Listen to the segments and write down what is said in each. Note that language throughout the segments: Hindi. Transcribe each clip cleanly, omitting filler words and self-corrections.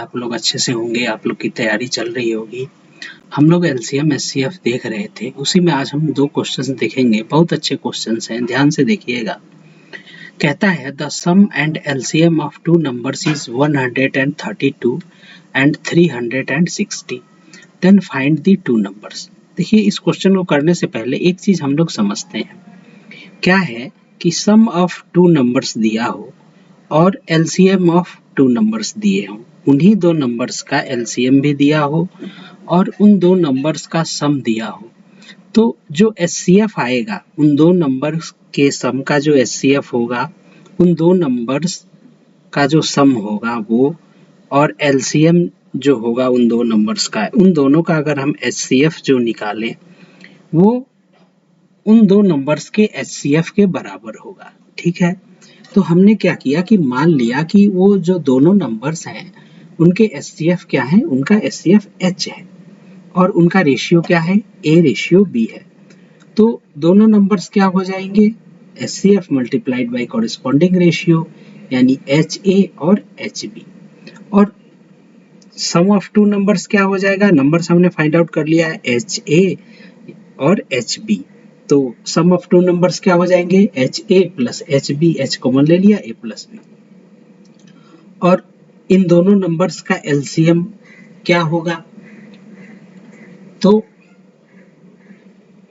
आप लोग अच्छे से होंगे, आप लोग की तैयारी चल रही होगी। हम लोग एलसीएम एचसीएफ देख रहे थे, उसी में आज हम 2 क्वेश्चंस देखेंगे। बहुत अच्छे क्वेश्चंस हैं, ध्यान से देखिएगा। कहता है the sum and LCM of 2 numbers is 132 and 360, then find the 2 numbers. देखिए, इस क्वेश्चन को करने से पहले एक चीज हम लोग समझते हैं। क्या है कि सम ऑफ 2 नंबर्स दिया हो और एलसीएम ऑफ 2 नंबर्स दिए हों, उन्हीं 2 नंबर्स का एलसीएम भी दिया हो और उन 2 नंबर्स का सम दिया हो, तो जो एचसीएफ आएगा उन 2 नंबर्स के सम का जो एचसीएफ होगा, उन 2 नंबर्स का जो सम होगा वो, और एलसीएम जो होगा उन 2 नंबर्स का, उन दोनों का अगर हम एचसीएफ जो निकालें वो उन 2 नंबर्स के एचसीएफ के बराबर होगा। ठीक है, तो हमने क्या किया कि मान लिया कि वो जो दोनों नंबर्स हैं उनके एचसीएफ क्या है, उनका एचसीएफ एच है और उनका रेशियो क्या है, ए रेशियो बी है। तो दोनों नंबर्स क्या हो जाएंगे, HCF multiplied by corresponding ratio, यानी एच ए और एच बी। और सम ऑफ 2 नंबर्स क्या हो जाएगा, नंबर्स हमने फाइंड आउट कर लिया है, एच ए और एच बी। तो सम ऑफ 2 नंबर्स क्या हो जाएंगे, H A plus H B, H common ले लिया, ए प्लस बी। और इन दोनों नंबर्स का एलसीएम क्या होगा, तो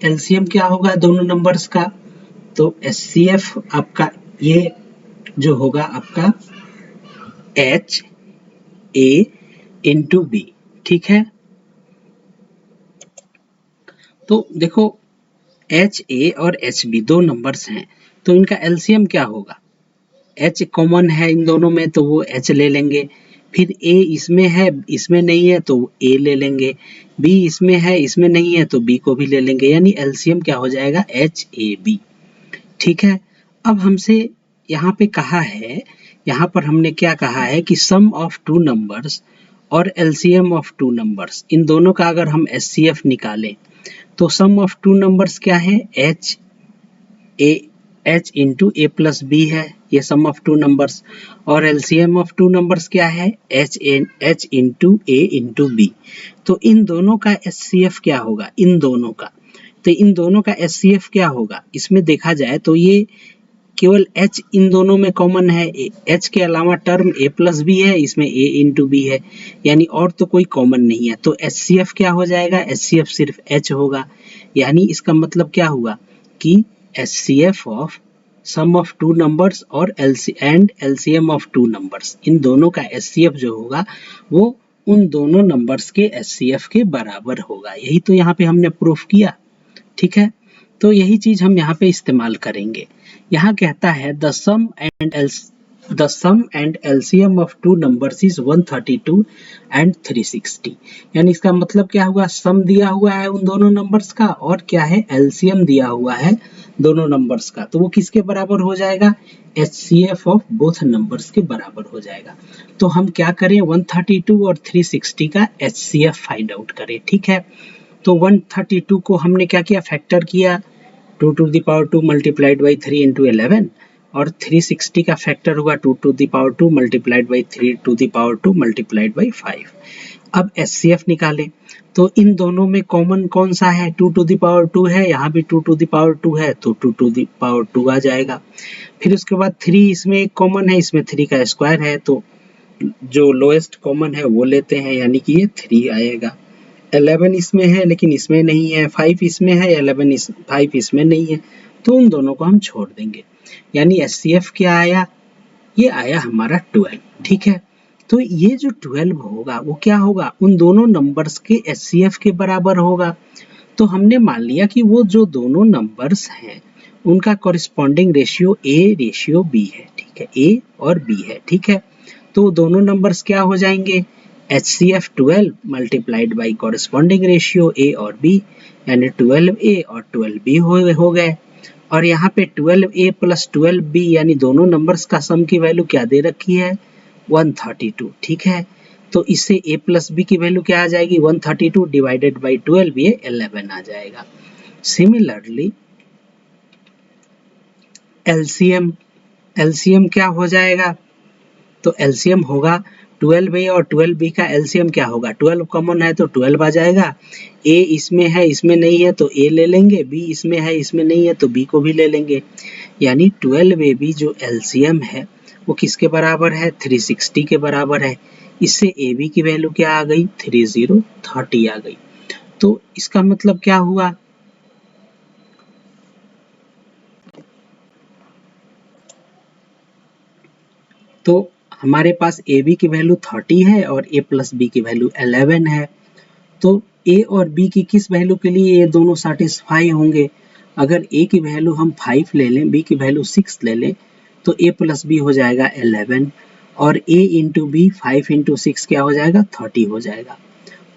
एलसीएम क्या होगा दोनों नंबर्स का, तो एचसीएफ आपका ये जो होगा आपका एच ए इंटू बी। ठीक है, तो देखो एच ए और एच बी 2 नंबर्स हैं, तो इनका एलसीएम क्या होगा, एच कॉमन है इन दोनों में तो वो एच ले लेंगे, फिर ए इसमें है इसमें नहीं है तो ए ले लेंगे, बी इसमें है इसमें नहीं है तो बी को भी ले लेंगे, यानी एलसीएम क्या हो जाएगा, एच ए बी। ठीक है, अब हमसे यहाँ पे कहा है, यहाँ पर हमने क्या कहा है कि सम ऑफ 2 नंबर्स और एलसीएम ऑफ 2 नंबर्स, इन दोनों का अगर हम एचसीएफ निकालें तो सम ऑफ 2 नंबर्स क्या है, H A H into A plus B है, ये सम ऑफ 2 नंबर्स, और एलसीएम ऑफ 2 नंबर्स क्या है, H into A into B. तो इन दोनों का एचसीएफ क्या होगा, इन दोनों का, तो इन दोनों का एचसीएफ क्या होगा, इसमें देखा जाए तो ये केवल एच इन दोनों में कॉमन है, एच के अलावा टर्म ए प्लस बी है, इसमें ए इंटू बी है, यानी और तो कोई कॉमन नहीं है। तो एचसीएफ क्या हो जाएगा, एचसीएफ सिर्फ एच होगा, यानी इसका मतलब क्या हुआ कि HCF of sum of 2 numbers और एलसीएम ऑफ 2 नंबर्स, इन दोनों का एचसीएफ जो होगा वो उन दोनों नंबर्स के एचसीएफ के बराबर होगा। यही तो यहाँ पे हमने प्रूफ किया। ठीक है, तो यही चीज हम यहाँ पे इस्तेमाल करेंगे। यहाँ कहता है the sum and LCM of 2 numbers is 132 and 360, यानी इसका मतलब क्या हुआ, सम दिया हुआ है उन दोनों नंबर्स का और क्या है, एलसीएम दिया हुआ है दोनों नंबर्स का, तो वो किसके बराबर हो जाएगा, एचसीएफ ऑफ बोथ नंबर्स के बराबर हो जाएगा। तो हम क्या करें, 132 और 360 का एचसीएफ फाइंड आउट करें। ठीक है, तो 132 को हमने क्या किया, फैक्टर किया, 2 to the power 2 multiplied by 3 into 11, और 360 का फैक्टर हुआ 2 to the power 2 multiplied by 3 to the power 2 multiplied by 5। अब एचसीएफ निकालें, तो इन दोनों में कॉमन कौन सा है, 2 to the power 2 है, यहाँ भी 2 to the power 2 है तो 2 to the power 2 आ जाएगा। फिर उसके बाद 3 इसमें एक कॉमन है, इसमें 3 का स्क्वायर है, तो जो लोएस्ट कॉमन है वो लेते हैं, यानी कि ये 3 आएगा। 11 इसमें है लेकिन इसमें नहीं है, 5 इसमें है, 5 इसमें नहीं है, तो उन दोनों को हम छोड़ देंगे, यानी एचसीएफ क्या आया, ये आया हमारा 12। ठीक है, तो ये जो 12 होगा वो क्या होगा, उन दोनों नंबर्स के एचसीएफ के बराबर होगा। तो हमने मान लिया कि वो जो दोनों नंबर्स हैं उनका corresponding ratio A ratio B है। ठीक है, ए और बी है। ठीक है, तो दोनों नंबर्स क्या हो जाएंगे, HCF 12 multiplied by corresponding ratio A और बी, यानी 12A और 12B हो गए। और यहाँ पे 12A प्लस 12B यानी दोनों नंबर्स का सम की वैल्यू क्या दे रखी है, 132। ठीक है, तो इससे A प्लस B की वैल्यू क्या आ जाएगी, 132 डिवाइडेड बाई 12, ये 11 आ जाएगा। सिमिलरली एलसीएम क्या हो जाएगा, तो एलसीएम होगा 12A और 12B का एलसीएम क्या होगा, 12 कॉमन है तो 12 आ जाएगा, A इसमें है इसमें नहीं है तो A ले लेंगे, B इसमें है इसमें नहीं है तो B को भी ले लेंगे, यानी 12AB जो एलसीएम है वो किसके बराबर है, 360 के बराबर है। इससे AB की वैल्यू क्या आ गई, 30 आ गई। तो इसका मतलब क्या हुआ, तो हमारे पास AB की वैल्यू 30 है और A प्लस B की वैल्यू 11 है। तो A और B की किस वैल्यू के लिए ये दोनों सेटिस्फाई होंगे, अगर A की वैल्यू हम 5 ले लें, B की वैल्यू 6 ले लें, तो A प्लस B हो जाएगा 11 और A इंटू बी 5 इंटू 6 क्या हो जाएगा, 30 हो जाएगा।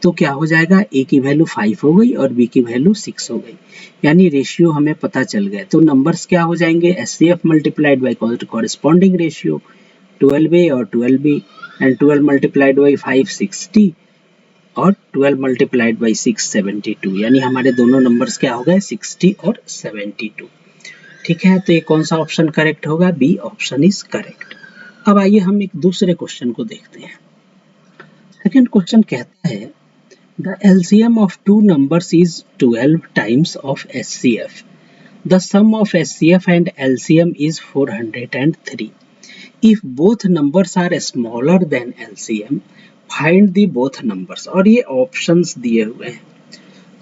तो क्या हो जाएगा, A की वैल्यू 5 हो गई और B की वैल्यू 6 हो गई, यानी रेशियो हमें पता चल गए। तो नंबर्स क्या हो जाएंगे, SCF multiplied by corresponding ratio 12A और 12B एंड 12 मल्टीप्लाइड बाई 5 60 और 12 मल्टीप्लाइड बाई 6 72, यानी हमारे दोनों नंबर्स क्या हो गए, 60 और 72। ठीक है, तो ये कौन सा ऑप्शन करेक्ट होगा, बी ऑप्शन इज करेक्ट। अब आइए हम एक दूसरे क्वेश्चन को देखते हैं। सेकंड क्वेश्चन कहता है the LCM of two numbers is 12 times of HCF, the sum of HCF and LCM is 403, if both numbers are smaller than LCM find the both numbers। और ये ऑप्शंस दिए हुए हैं।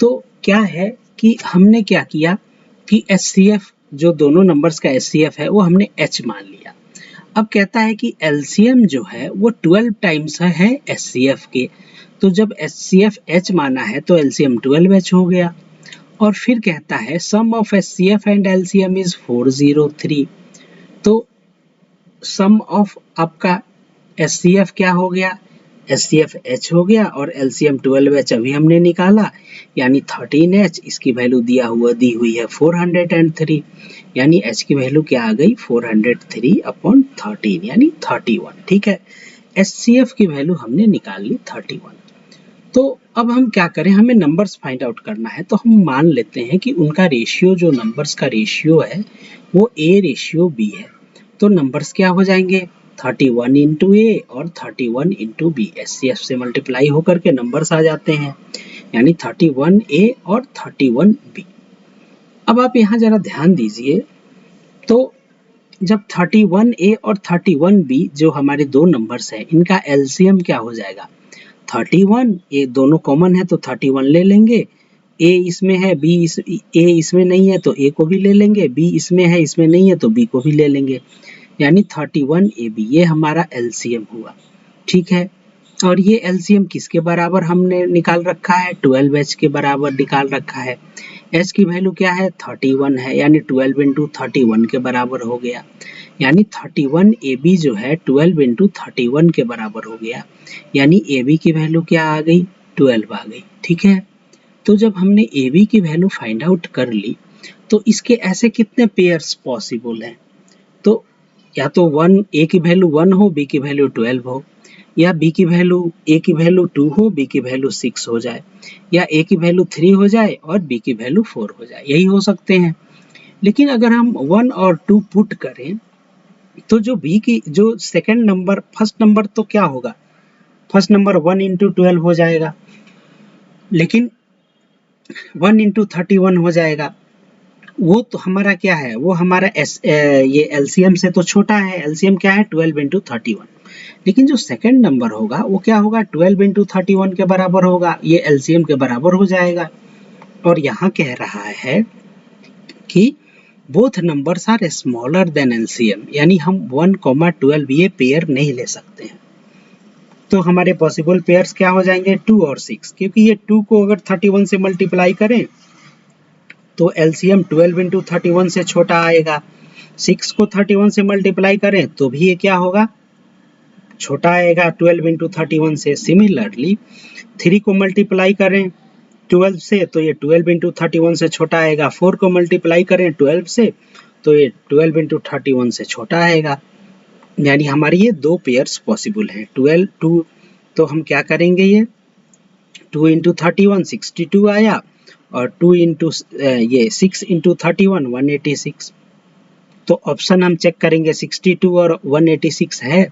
तो क्या है कि हमने क्या किया कि HCF जो दोनों नंबर्स का HCF है वो हमने H मान लिया। अब कहता है कि LCM जो है वो 12 टाइम्स है HCF के, तो जब HCF H माना है तो LCM 12H हो गया। और फिर कहता है sum of HCF and LCM is 403, तो सम ऑफ आपका SCF क्या हो गया, SCF H हो गया और LCM 12H अभी हमने निकाला, यानी 13H, इसकी वैल्यू दी हुई है 403, यानी H की वैल्यू क्या आ गई, 403 अपॉन 13 यानी 31। ठीक है, SCF की वैल्यू हमने निकाल ली 31। तो अब हम क्या करें, हमें नंबर्स फाइंड आउट करना है, तो हम मान लेते हैं कि उनका रेशियो, जो नंबर्स का रेशियो है वो A/B है। तो नंबर्स क्या हो जाएंगे, 31 इंटू ए और 31 इंटू बी, SCF से मल्टीप्लाई होकर के नंबर्स आ जाते हैं, यानी 31A और 31B। अब आप यहाँ जरा ध्यान दीजिए, तो जब 31A और 31B जो हमारे दो नंबर्स हैं, इनका एलसीएम क्या हो जाएगा, 31, ये दोनों कॉमन है तो 31 ले लेंगे, A इसमें है A इसमें नहीं है तो A को भी ले लेंगे, B इसमें है इसमें नहीं है तो B को भी ले लेंगे, यानी 31AB ये हमारा एलसीएम हुआ। ठीक है, और ये एलसीएम किसके बराबर हमने निकाल रखा है, 12H के बराबर निकाल रखा है। H की वैल्यू क्या है, 31 है, यानी 12 इंटू 31 के बराबर हो गया, यानी 31AB जो है 12 इंटू 31 के बराबर हो गया, यानी AB की वैल्यू क्या आ गई, 12 आ गई। ठीक है, तो जब हमने AB की वैल्यू फाइंड आउट कर ली, तो इसके ऐसे कितने पेयर्स पॉसिबल हैं, तो या तो A की वैल्यू 1 हो, B की वैल्यू 12 हो, या A की वैल्यू 2 हो, B की वैल्यू 6 हो जाए, या A की वैल्यू 3 हो जाए और B की वैल्यू 4 हो जाए, यही हो सकते हैं। लेकिन अगर हम 1 और 2 पुट करें तो जो सेकंड नंबर, फर्स्ट नंबर तो क्या होगा, फर्स्ट नंबर 1 इंटू 12 हो जाएगा, लेकिन 1 इंटू 31 हो जाएगा, वो तो हमारा क्या है, वो हमारा ये एलसीएम से तो छोटा है, एलसीएम क्या है 12 इंटू 31, लेकिन जो सेकंड नंबर होगा वो क्या होगा, 12 इंटू 31 के बराबर होगा, ये एलसीएम के बराबर हो जाएगा। और यहाँ कह रहा है कि both numbers are smaller than LCM, यानी हम 1,12 ये पेयर नहीं ले सकते हैं। तो हमारे पॉसिबल पेयर्स क्या हो जाएंगे, 2 और 6, क्योंकि ये 2 को अगर 31 से मल्टीप्लाई करें तो एलसीएम 12 इंटू 31 से छोटा आएगा, 6 को 31 से मल्टीप्लाई करें तो भी ये क्या होगा, छोटा आएगा 12 इंटू 31 से। सिमिलरली 3 को मल्टीप्लाई करें 12 से तो ये 12 इंटू 31 से छोटा आएगा, 4 को मल्टीप्लाई करें 12 से तो ये 12 इंटू 31 से छोटा आएगा, यानी हमारी ये दो पेयर्स पॉसिबल हैं। 12 2 तो हम क्या करेंगे, ये 2 इंटू 31 62 आया और 2 इंटू ये 6 इंटू 31 186, तो ऑप्शन हम चेक करेंगे 62 और 186 है,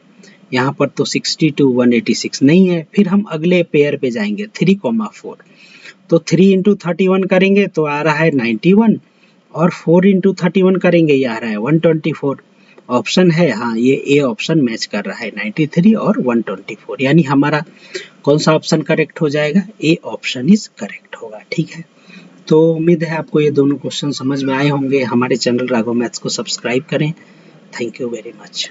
यहाँ पर तो 62 186 नहीं है। फिर हम अगले पेयर पे जाएंगे 3,4, तो 3 इंटू 31 करेंगे तो आ रहा है 91 और 4 इंटू 31 करेंगे ये आ रहा है 124। ऑप्शन है हाँ, ये ए ऑप्शन मैच कर रहा है 93 और 124, यानी हमारा कौन सा ऑप्शन करेक्ट हो जाएगा, ए ऑप्शन इज करेक्ट होगा। ठीक है, तो उम्मीद है आपको ये दोनों क्वेश्चन समझ में आए होंगे। हमारे चैनल राघव मैथ्स को सब्सक्राइब करें। Thank you very much.